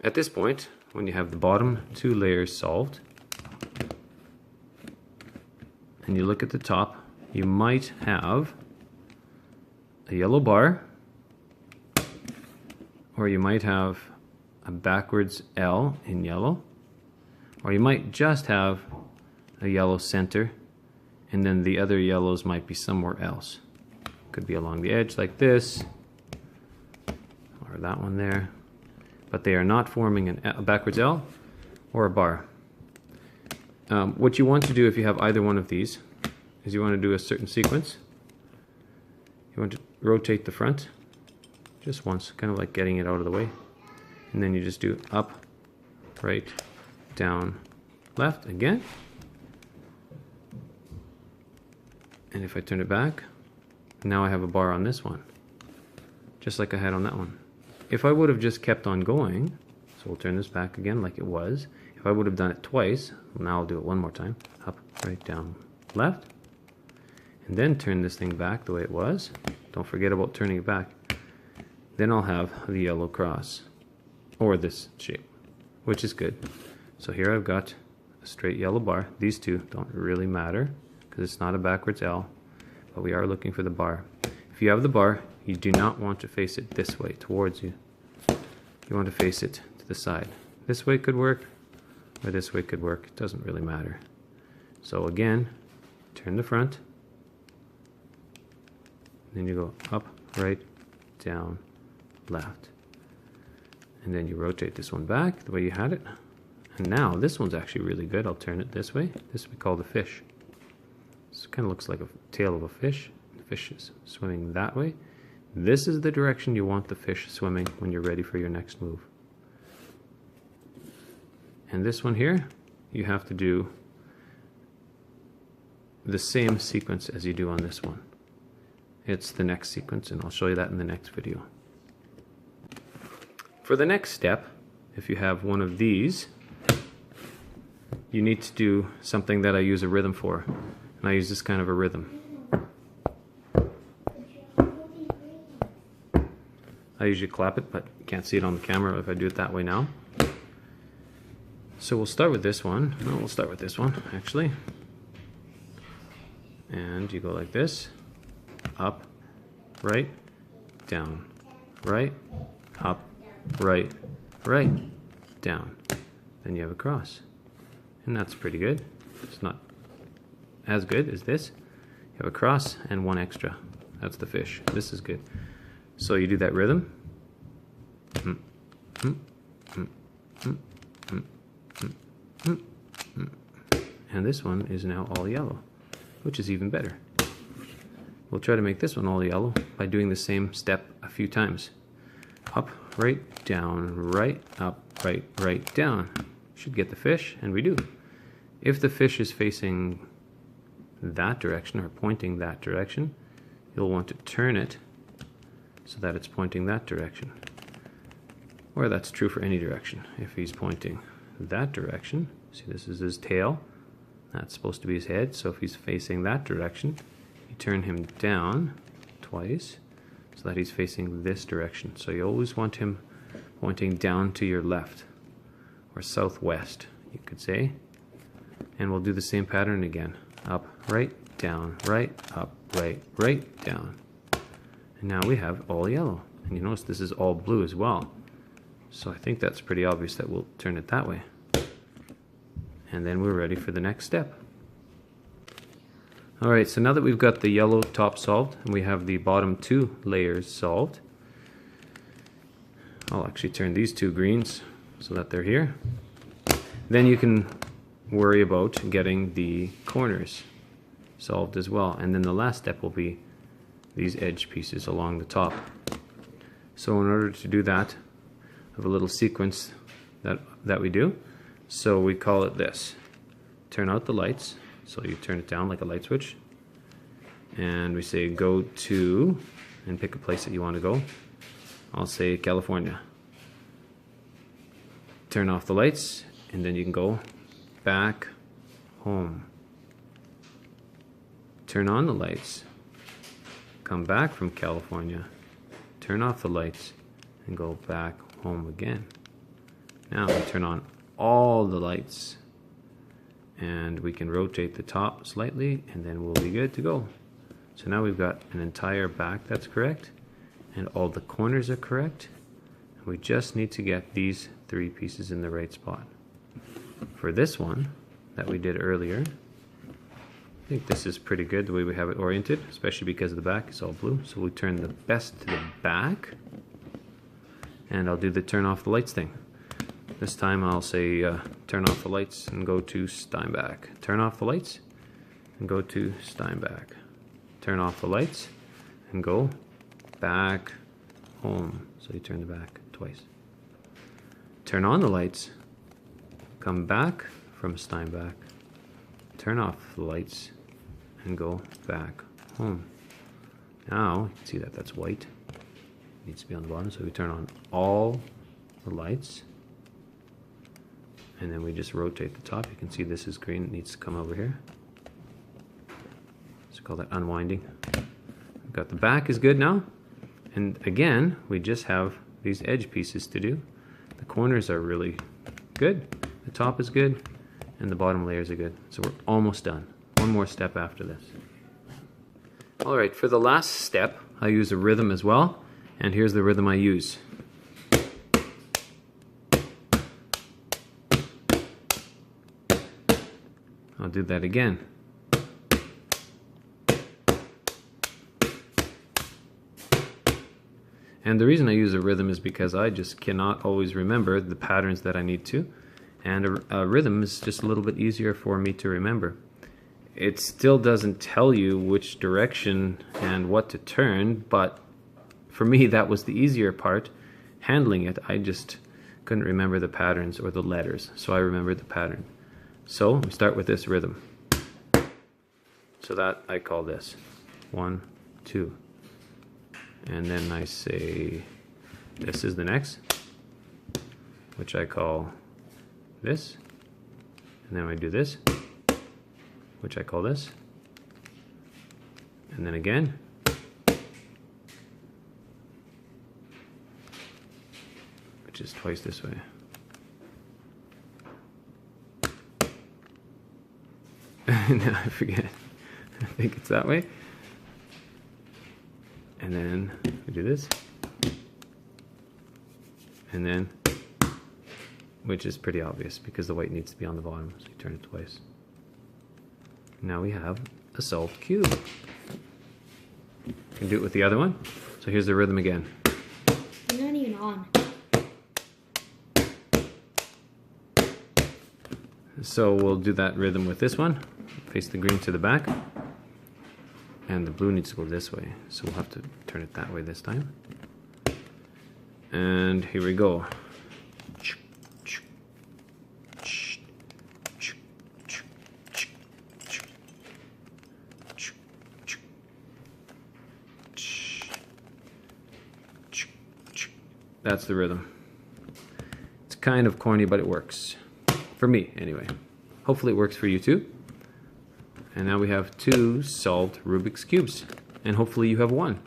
At this point, when you have the bottom two layers solved, and you look at the top, you might have a yellow bar, or you might have a backwards L in yellow, or you might just have a yellow center, and then the other yellows might be somewhere else. Could be along the edge like this, or that one there, but they are not forming a backwards L or a bar. What you want to do if you have either one of these is you want to do a certain sequence. You want to rotate the front just once, kind of like getting it out of the way, and then you just do up, right, down, left again. And if I turn it back, now I have a bar on this one, just like I had on that one. If I would have just kept on going, so we'll turn this back again like it was. If I would have done it twice, now I'll do it one more time. Up, right, down, left. And then turn this thing back the way it was. Don't forget about turning it back. Then I'll have the yellow cross, or this shape, which is good. So here I've got a straight yellow bar. These two don't really matter because it's not a backwards L, but we are looking for the bar. If you have the bar, you do not want to face it this way towards you. You want to face it to the side. This way could work, or this way could work. It doesn't really matter. So again, turn the front, then you go up, right, down, left. And then you rotate this one back the way you had it. And now this one's actually really good. I'll turn it this way. This we call the fish. This kind of looks like a tail of a fish. The fish is swimming that way. This is the direction you want the fish swimming when you're ready for your next move. And this one here, you have to do the same sequence as you do on this one. It's the next sequence, and I'll show you that in the next video. For the next step, if you have one of these, you need to do something that I use a rhythm for. And I use this kind of a rhythm. I usually clap it, but you can't see it on the camera if I do it that way now. So we'll start with this one. No, we'll start with this one, actually. And you go like this. Up, right, down, right, up, right, right, down. Then you have a cross. And that's pretty good. It's not as good as this. You have a cross and one extra. That's the fish. This is good. So you do that rhythm. And this one is now all yellow, which is even better. We'll try to make this one all yellow by doing the same step a few times. Up, right, down, right, up, right, right, down. Should get the fish, and we do. If the fish is facing that direction or pointing that direction, you'll want to turn it so that it's pointing that direction. Or that's true for any direction. If he's pointing that direction, see, this is his tail, that's supposed to be his head, so if he's facing that direction, you turn him down twice so that he's facing this direction. So you always want him pointing down to your left, or southwest, you could say. And we'll do the same pattern again. Up, right, down, right, up, right, right, down. And now we have all yellow. And you notice this is all blue as well. So I think that's pretty obvious that we'll turn it that way. And then we're ready for the next step. Alright, so now that we've got the yellow top solved, and we have the bottom two layers solved, I'll actually turn these two greens so that they're here. Then you can worry about getting the corners solved as well. And then the last step will be these edge pieces along the top. So in order to do that, I have a little sequence that we do. So we call it this. Turn out the lights. So you turn it down like a light switch. And we say go to, and pick a place that you want to go. I'll say California. Turn off the lights, and then you can go back home. Turn on the lights. Come back from California. Turn off the lights and go back home again. Now we turn on all the lights, and we can rotate the top slightly, and then we'll be good to go. So now we've got an entire back that's correct, and all the corners are correct. We just need to get these 3 pieces in the right spot. For this one that we did earlier, I think this is pretty good the way we have it oriented, especially because the back is all blue. So we turn the best to the back, and I'll do the turn off the lights thing. This time I'll say turn off the lights and go to Steinbach. Turn off the lights and go to Steinbach. Turn off the lights and go back home. So you turn the back twice. Turn on the lights, come back from Steinbach, turn off the lights, and go back home. Now you can see that that's white. It needs to be on the bottom, so we turn on all the lights, and then we just rotate the top. You can see this is green, it needs to come over here. Let's call that unwinding. We've got the back is good now, and again we just have these edge pieces to do. The corners are really good, the top is good, and the bottom layers are good. So we're almost done. One more step after this. Alright, for the last step I use a rhythm as well, and here's the rhythm I use. I'll do that again. And the reason I use a rhythm is because I just cannot always remember the patterns that I need to. And a rhythm is just a little bit easier for me to remember. It still doesn't tell you which direction and what to turn, but for me that was the easier part, handling it. I just couldn't remember the patterns or the letters, so I remembered the pattern. So we start with this rhythm. So that I call this 1, 2. And then I say this is the next, which I call this, and then I do this, which I call this, and then again, which is twice this way. Now I forget. I think it's that way. And then we do this, and then, which is pretty obvious because the white needs to be on the bottom, so you turn it twice. Now we have a solved cube. You can do it with the other one. So here's the rhythm again. You're not even on. So we'll do that rhythm with this one. Face the green to the back. And the blue needs to go this way, so we'll have to turn it that way this time. And here we go. That's the rhythm. It's kind of corny, but it works. For me, anyway. Hopefully it works for you too. And now we have 2 solved Rubik's Cubes. And hopefully you have 1.